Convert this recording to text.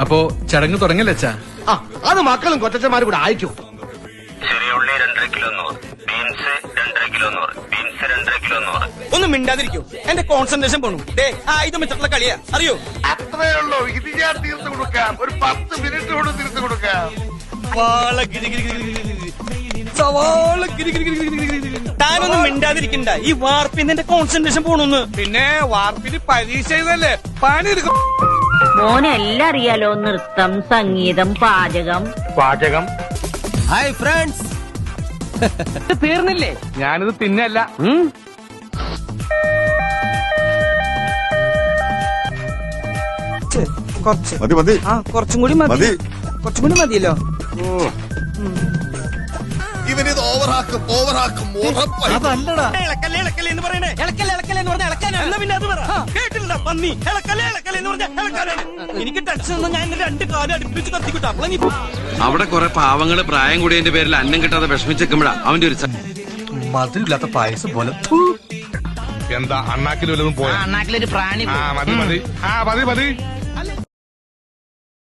അപ്പോ ചടങ്ങ് തുടങ്ങല്ലേ അച്ഛാ? അത് മക്കളും കൊച്ചന്മാരും കൂടെ അയച്ചു. ചെറിയ ഉള്ളി 2.5 kilo 100, beans 2.5 kilo 100, beans 2.5 kilo 100. ഒന്നും മിണ്ടാതിരിക്കൂ, എന്റെ കോൺസെൻട്രേഷൻ പോണു. ആയുധം വെച്ചിട്ടുള്ള കളിയാ, അറിയോ? അത്രേ ഉള്ളൂ. ഇത് ഞാൻ തീർത്ത് കൊടുക്കാം. ഒരു 10 മിനിറ്റ് കൊണ്ട് തീർത്ത് കൊടുക്കാം. താനൊന്നും മിണ്ടാതിരിക്കണ്ട. ഈ വാർപ്പിന്ന് എന്റെ കോൺസെൻട്രേഷൻ പോണു. പിന്നെ വാർപ്പിന് പരീക്ഷ എഴുതല്ലേ, പണി എടുക്കും. മോനെല്ലാം അറിയാലോ, നൃത്തം, സംഗീതം, പാചകം. ഹായ് ഫ്രണ്ട്സ്, തീർന്നില്ലേ? ഞാനിത് തിന്നല്ല. കുറച്ചും കൂടി മതി. കുറച്ചും കൂടി മതിയല്ലോ. ഇവനിത് ഓവറാക്കും. അതല്ലടാ. ഇളക്കല്ലേ എന്ന് പറയണേ. ഇളക്കല്ലേ പറഞ്ഞ ഇളക്കാനാണ്. എന്നാ പിന്നെ അത് പറ. കേട്ടില്ല പന്നി. ഇളക്കല്ലേ എന്ന് പറഞ്ഞ ഇളക്കാനാണ്. എനിക്ക് ടെൻഷൻ ഒന്നും, ഞാൻ 2 കാലം അടുപ്പിച്ച് കത്തിക്കിട്ടു. അപ്പോൾ നീ അവിടെ കുറെ പാവങ്ങള് പ്രായം കൂടിയതിന്റെ പേരിൽ അന്നം കിട്ടാതെ വിഷമിച്ചേക്കുമ്പോഴാ അവന്റെ ഒരു മധുരമില്ലാത്ത പായസം പോലെ. എന്താ അണ്ണാക്കിൽ വല്ലതും പോയാ? അണ്ണാക്കിലൊരു പ്രാണി. മതി